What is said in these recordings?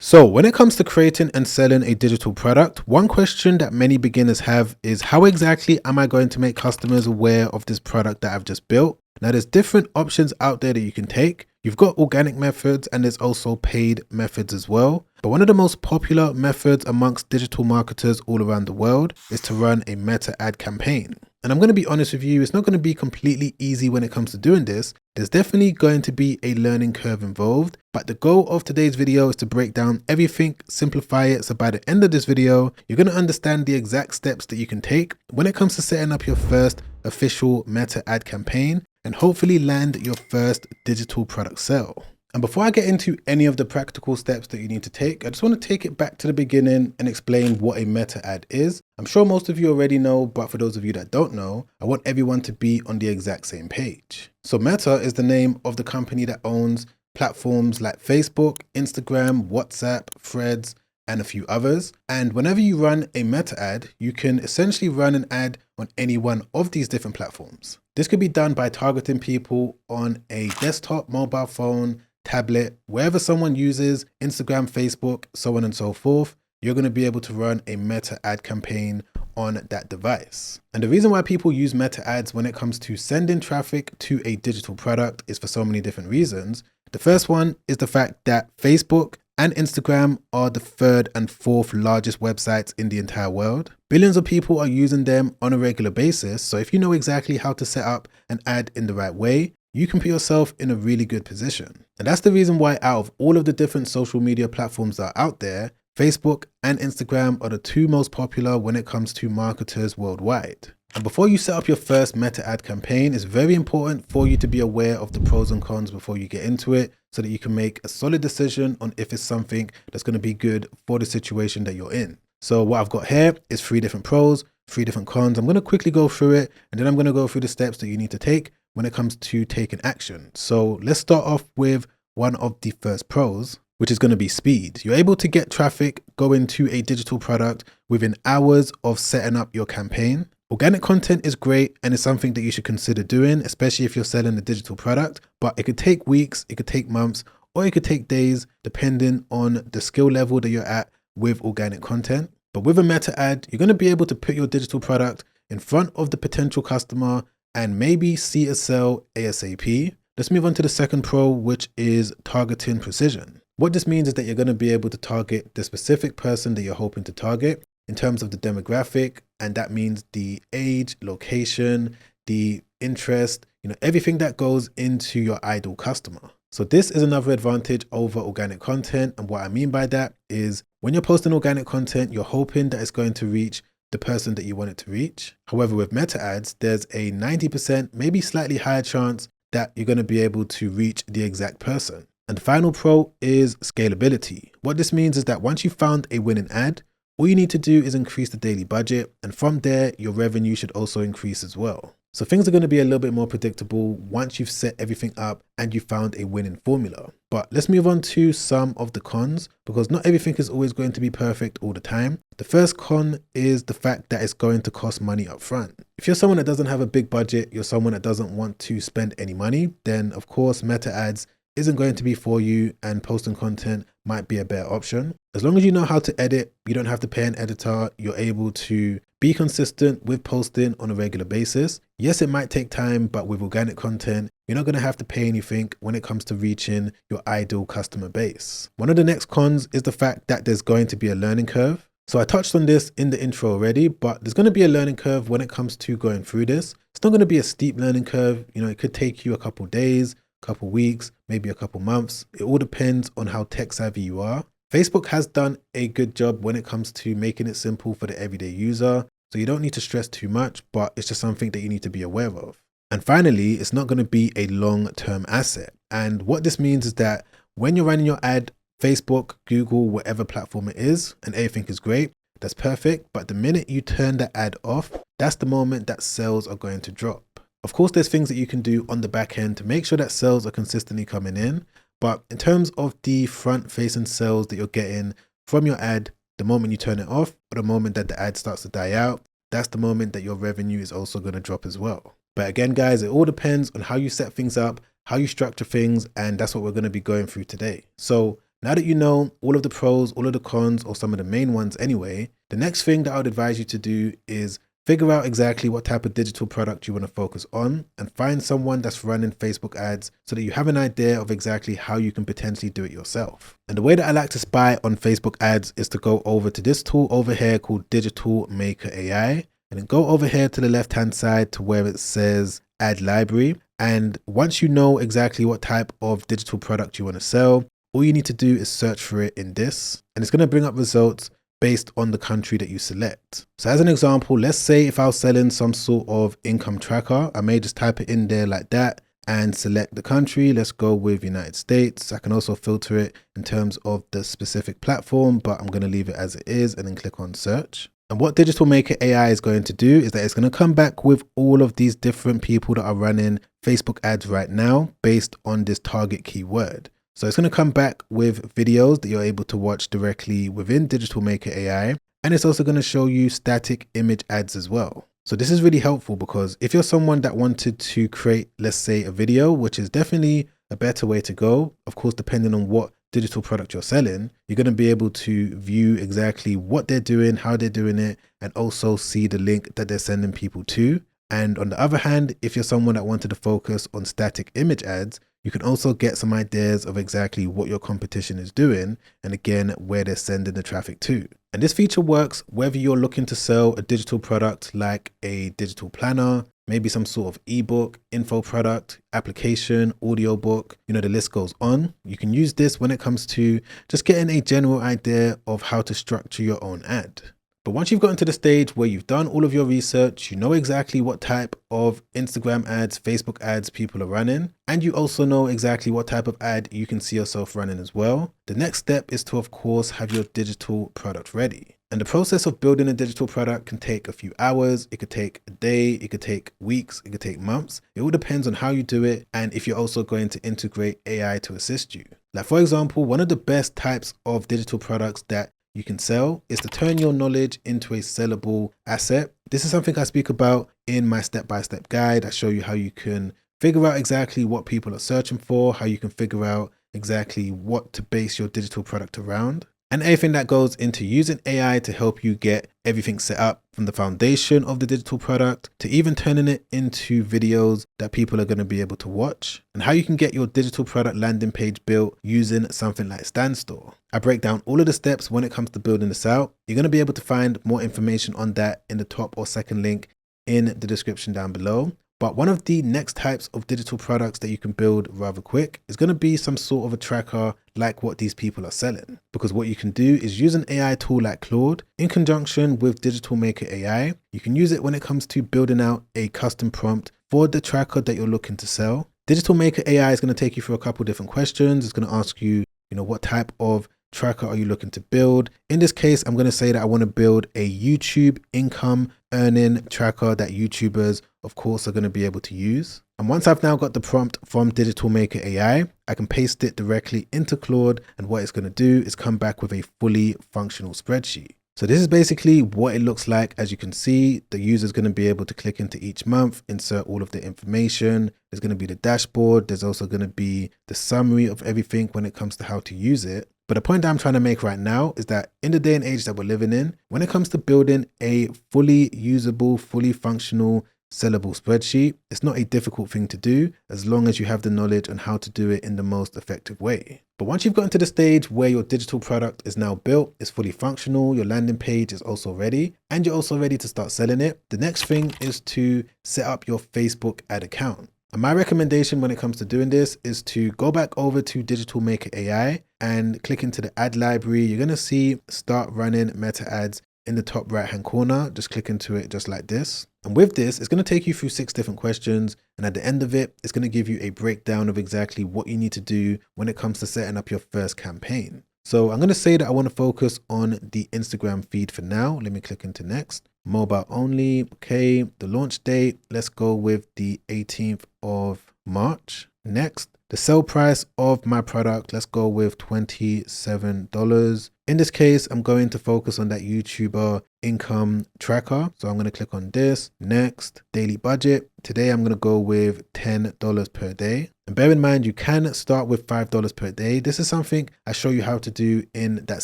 So when it comes to creating and selling a digital product, one question that many beginners have is how exactly am I going to make customers aware of this product that I've just built? Now there's different options out there that you can take. You've got organic methods and there's also paid methods as well. But one of the most popular methods amongst digital marketers all around the world is to run a meta ad campaign. And I'm going to be honest with you, it's not going to be completely easy when it comes to doing this. There's definitely going to be a learning curve involved, but the goal of today's video is to break down everything, simplify it, so by the end of this video, you're going to understand the exact steps that you can take when it comes to setting up your first official meta ad campaign and hopefully land your first digital product sale. And before I get into any of the practical steps that you need to take, I just want to take it back to the beginning and explain what a meta ad is. I'm sure most of you already know, but for those of you that don't know, I want everyone to be on the exact same page. So Meta is the name of the company that owns platforms like Facebook, Instagram, WhatsApp, Threads, and a few others. And whenever you run a meta ad, you can essentially run an ad on any one of these different platforms. This could be done by targeting people on a desktop, mobile phone, tablet, wherever someone uses Instagram, Facebook, so on and so forth. You're going to be able to run a meta ad campaign on that device. And the reason why people use meta ads when it comes to sending traffic to a digital product is for so many different reasons. The first one is the fact that Facebook and Instagram are the third and fourth largest websites in the entire world. Billions of people are using them on a regular basis. So if you know exactly how to set up an ad in the right way, you can put yourself in a really good position. And that's the reason why out of all of the different social media platforms that are out there, Facebook and Instagram are the two most popular when it comes to marketers worldwide. And before you set up your first meta ad campaign, it's very important for you to be aware of the pros and cons before you get into it so that you can make a solid decision on if it's something that's going to be good for the situation that you're in. So what I've got here is 3 different pros, 3 different cons. I'm going to quickly go through it and then I'm going to go through the steps that you need to take when it comes to taking action. So let's start off with one of the first pros, which is going to be speed. You're able to get traffic going to a digital product within hours of setting up your campaign. Organic content is great and it's something that you should consider doing, especially if you're selling a digital product, but it could take weeks, it could take months, or it could take days, depending on the skill level that you're at with organic content. But with a meta ad, you're going to be able to put your digital product in front of the potential customer and maybe see a sale ASAP. Let's move on to the second pro, which is targeting precision. What this means is that you're going to be able to target the specific person that you're hoping to target in terms of the demographic, and that means the age, location, the interest, everything that goes into your ideal customer. So this is another advantage over organic content. And what I mean by that is when you're posting organic content, you're hoping that it's going to reach the person that you want it to reach. However, with meta ads, there's a 90%, maybe slightly higher chance that you're going to be able to reach the exact person. And the final pro is scalability. What this means is that once you've found a winning ad, all you need to do is increase the daily budget, and from there, your revenue should also increase as well. So things are going to be a little bit more predictable once you've set everything up and you found a winning formula. But let's move on to some of the cons, because not everything is always going to be perfect all the time. The first con is the fact that it's going to cost money up front. If you're someone that doesn't have a big budget, you're someone that doesn't want to spend any money, then of course meta ads isn't going to be for you and posting content might be a better option. As long as you know how to edit, you don't have to pay an editor, you're able to be consistent with posting on a regular basis. Yes, it might take time, but with organic content, you're not going to have to pay anything when it comes to reaching your ideal customer base. One of the next cons is the fact that there's going to be a learning curve. So I touched on this in the intro already, but there's going to be a learning curve when it comes to going through this. It's not going to be a steep learning curve. It could take you a couple days, couple weeks, maybe a couple months. It all depends on how tech savvy you are. Facebook has done a good job when it comes to making it simple for the everyday user. So you don't need to stress too much, but it's just something that you need to be aware of. And finally, it's not going to be a long-term asset. And what this means is that when you're running your ad, Facebook, Google, whatever platform it is, and everything is great, that's perfect. But the minute you turn the ad off, that's the moment that sales are going to drop. Of course, there's things that you can do on the back end to make sure that sales are consistently coming in. But in terms of the front-facing sales that you're getting from your ad, the moment you turn it off or the moment that the ad starts to die out, that's the moment that your revenue is also going to drop as well. But again, guys, it all depends on how you set things up, how you structure things, and that's what we're going to be going through today. So Now that you know all of the pros, all of the cons, or some of the main ones anyway, the next thing that I would advise you to do is figure out exactly what type of digital product you want to focus on and find someone that's running Facebook ads so that you have an idea of exactly how you can potentially do it yourself. And the way that I like to spy on Facebook ads is to go over to this tool over here called Digital Maker AI, and then go over here to the left hand side to where it says Ad Library. And once you know exactly what type of digital product you want to sell, all you need to do is search for it in this, and it's going to bring up results based on the country that you select. So as an example, let's say if I was selling some sort of income tracker, I may just type it in there like that and select the country. Let's go with United States. I can also filter it in terms of the specific platform, but I'm going to leave it as it is and then click on search. And what Digital Maker AI is going to do is that it's going to come back with all of these different people that are running Facebook ads right now based on this target keyword. So it's going to come back with videos that you're able to watch directly within Digital Maker AI. And it's also going to show you static image ads as well. So this is really helpful because if you're someone that wanted to create, let's say, a video, which is definitely a better way to go, of course, depending on what digital product you're selling, you're going to be able to view exactly what they're doing, how they're doing it, and also see the link that they're sending people to. And on the other hand, if you're someone that wanted to focus on static image ads, you can also get some ideas of exactly what your competition is doing and again, where they're sending the traffic to. And this feature works whether you're looking to sell a digital product like a digital planner, maybe some sort of ebook, info product, application, audiobook, the list goes on. You can use this when it comes to just getting a general idea of how to structure your own ad. But once you've gotten to the stage where you've done all of your research, you know exactly what type of Instagram ads, Facebook ads people are running, and you also know exactly what type of ad you can see yourself running as well. The next step is to, of course, have your digital product ready. And the process of building a digital product can take a few hours, it could take a day, it could take weeks, it could take months. It all depends on how you do it and if you're also going to integrate AI to assist you. Like for example, one of the best types of digital products that you can sell is to turn your knowledge into a sellable asset. This is something I speak about in my step-by-step guide. I show you how you can figure out exactly what people are searching for, how you can figure out exactly what to base your digital product around, and everything that goes into using AI to help you get everything set up from the foundation of the digital product to even turning it into videos that people are going to be able to watch, and how you can get your digital product landing page built using something like Standstore. I break down all of the steps when it comes to building this out. You're going to be able to find more information on that in the top or second link in the description down below. But one of the next types of digital products that you can build rather quick is going to be some sort of a tracker like what these people are selling. Because what you can do is use an AI tool like Claude in conjunction with Digital Maker AI. You can use it when it comes to building out a custom prompt for the tracker that you're looking to sell. Digital Maker AI is going to take you through a couple different questions. It's going to ask you, what type of tracker are you looking to build? In this case, I'm going to say that I want to build a YouTube income earning tracker that YouTubers, of course, are going to be able to use. And once I've now got the prompt from Digital Maker AI, I can paste it directly into Claude. And what it's going to do is come back with a fully functional spreadsheet. So this is basically what it looks like. As you can see, the user is going to be able to click into each month, insert all of the information. There's going to be the dashboard. There's also going to be the summary of everything when it comes to how to use it. But the point that I'm trying to make right now is that in the day and age that we're living in, when it comes to building a fully usable, fully functional, sellable spreadsheet, it's not a difficult thing to do as long as you have the knowledge on how to do it in the most effective way. But once you've gotten to the stage where your digital product is now built, it's fully functional, your landing page is also ready, and you're also ready to start selling it, the next thing is to set up your Facebook ad account. And my recommendation when it comes to doing this is to go back over to Digital Maker AI and click into the ad library. You're going to see start running meta ads in the top right hand corner. Just click into it just like this. And with this, it's going to take you through 6 different questions. And at the end of it, it's going to give you a breakdown of exactly what you need to do when it comes to setting up your first campaign. So I'm going to say that I want to focus on the Instagram feed for now. Let me click into next. Mobile only. Okay. The launch date, let's go with the 18th of March. Next. The sell price of my product, let's go with $27. In this case, I'm going to focus on that YouTuber income tracker. So I'm going to click on this, next, daily budget. Today, I'm going to go with $10 per day. And bear in mind, you can start with $5 per day. This is something I show you how to do in that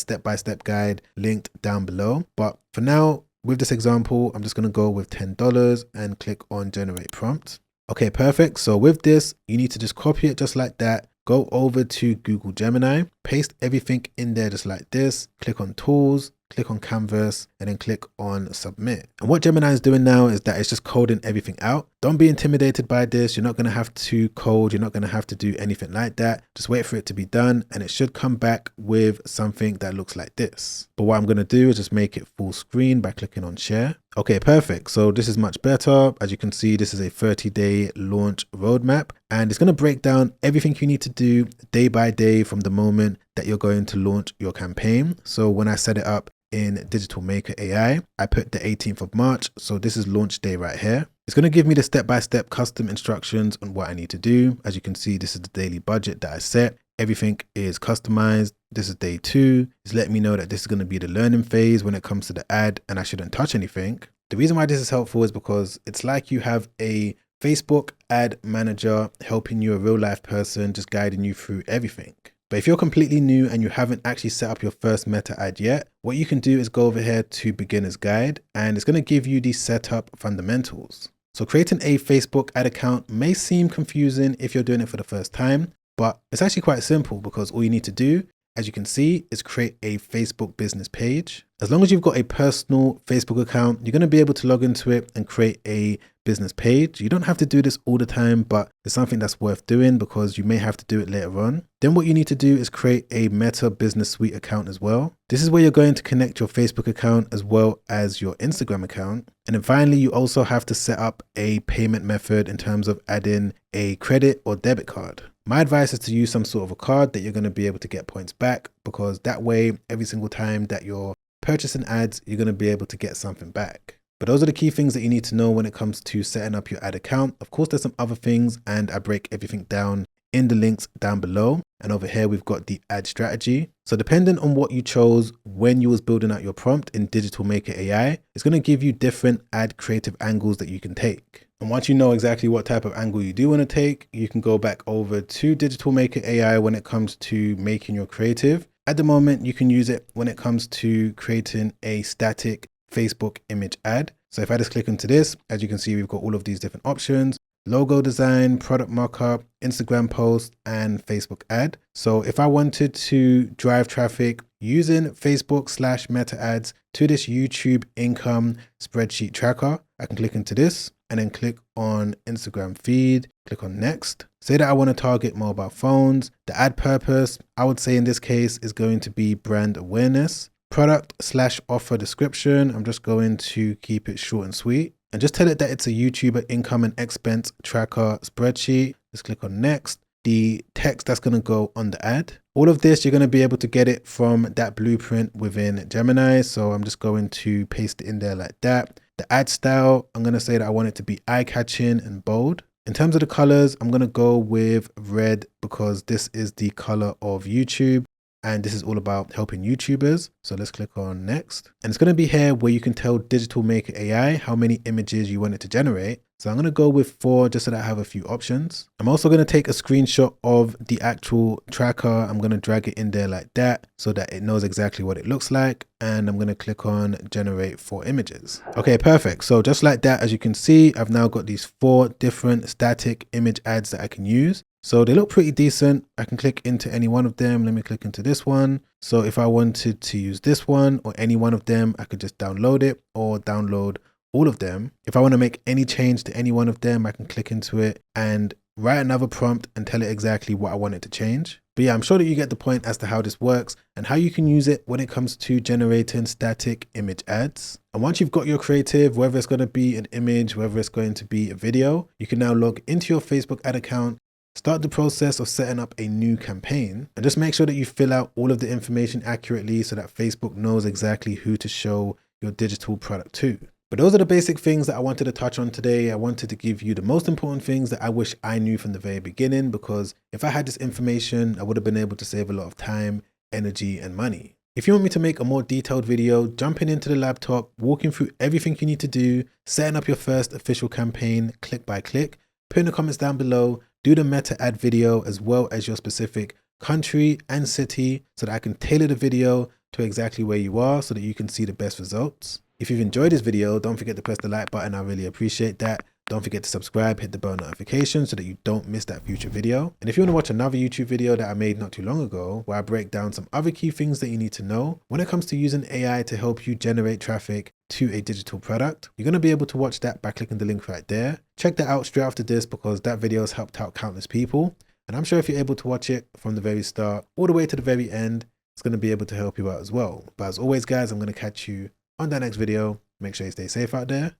step-by-step guide linked down below. But for now, with this example, I'm just going to go with $10 and click on generate prompt. Okay, perfect. So with this, you need to just copy it just like that. Go over to Google Gemini, paste everything in there just like this, click on tools, click on canvas, and then click on submit. And what Gemini is doing now is that it's just coding everything out. Don't be intimidated by this. You're not going to have to code. You're not going to have to do anything like that. Just wait for it to be done and it should come back with something that looks like this. But what I'm going to do is just make it full screen by clicking on share. Okay, perfect. So this is much better. As you can see, this is a 30-day launch roadmap, and it's going to break down everything you need to do day by day from the moment that you're going to launch your campaign. So when I set it up in Digital Maker AI, I put the 18th of March. So this is launch day right here. It's going to give me the step-by-step custom instructions on what I need to do. As you can see, this is the daily budget that I set. Everything is customized. This is day 2. It's letting me know that this is going to be the learning phase when it comes to the ad and I shouldn't touch anything. The reason why this is helpful is because it's like you have a Facebook ad manager helping you, a real life person, just guiding you through everything. But if you're completely new and you haven't actually set up your first meta ad yet, what you can do is go over here to beginner's guide, and it's going to give you the setup fundamentals. So creating a Facebook ad account may seem confusing if you're doing it for the first time, but it's actually quite simple because all you need to do, as you can see, is create a Facebook business page. As long as you've got a personal Facebook account, you're going to be able to log into it and create a business page. You don't have to do this all the time, but it's something that's worth doing because you may have to do it later on. Then what you need to do is create a Meta Business Suite account as well. This is where you're going to connect your Facebook account as well as your Instagram account. And then finally, you also have to set up a payment method in terms of adding a credit or debit card. My advice is to use some sort of a card that you're going to be able to get points back, because that way, every single time that you're purchasing ads, you're going to be able to get something back. But those are the key things that you need to know when it comes to setting up your ad account. Of course, there's some other things and I break everything down in the links down below. And over here, we've got the ad strategy. So depending on what you chose when you was building out your prompt in Digital Maker AI, it's going to give you different ad creative angles that you can take. And once you know exactly what type of angle you do want to take, you can go back over to Digital Maker AI when it comes to making your creative. At the moment, you can use it when it comes to creating a static Facebook image ad. So if I just click into this, as you can see, we've got all of these different options: logo design, product markup, Instagram post, and Facebook ad. So if I wanted to drive traffic using Facebook/Meta ads to this YouTube income spreadsheet tracker, I can click into this and then click on Instagram feed, click on next. Say that I want to target mobile phones. The ad purpose, I would say in this case, is going to be brand awareness. Product/offer description, I'm just going to keep it short and sweet. And just tell it that it's a YouTuber income and expense tracker spreadsheet. Just click on next. The text that's going to go on the ad. All of this, you're going to be able to get it from that blueprint within Gemini. So I'm just going to paste it in there like that. The ad style, I'm going to say that I want it to be eye-catching and bold. In terms of the colors, I'm going to go with red because this is the color of YouTube. And this is all about helping YouTubers. So let's click on next. And it's going to be here where you can tell Digital Maker AI how many images you want it to generate. So I'm going to go with 4 just so that I have a few options. I'm also going to take a screenshot of the actual tracker. I'm going to drag it in there like that so that it knows exactly what it looks like. And I'm going to click on generate 4 images. Okay, perfect. So just like that, as you can see, I've now got these 4 different static image ads that I can use. So they look pretty decent. I can click into any one of them. Let me click into this one. So if I wanted to use this one or any one of them, I could just download it or download all of them. If I want to make any change to any one of them, I can click into it and write another prompt and tell it exactly what I want it to change. But yeah, I'm sure that you get the point as to how this works and how you can use it when it comes to generating static image ads. And once you've got your creative, whether it's going to be an image, whether it's going to be a video, you can now log into your Facebook ad account, start the process of setting up a new campaign, and just make sure that you fill out all of the information accurately so that Facebook knows exactly who to show your digital product to. But those are the basic things that I wanted to touch on today. I wanted to give you the most important things that I wish I knew from the very beginning, because if I had this information, I would have been able to save a lot of time, energy, and money. If you want me to make a more detailed video, jumping into the laptop, walking through everything you need to do, setting up your first official campaign click by click, put in the comments down below, do the meta ad video as well as your specific country and city so that I can tailor the video to exactly where you are so that you can see the best results. If you've enjoyed this video, don't forget to press the like button. I really appreciate that. Don't forget to subscribe, hit the bell notification so that you don't miss that future video. And if you want to watch another YouTube video that I made not too long ago, where I break down some other key things that you need to know when it comes to using AI to help you generate traffic to a digital product, you're going to be able to watch that by clicking the link right there. Check that out straight after this because that video has helped out countless people. And I'm sure if you're able to watch it from the very start all the way to the very end, it's going to be able to help you out as well. But as always, guys, I'm going to catch you on that next video. Make sure you stay safe out there.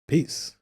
Peace.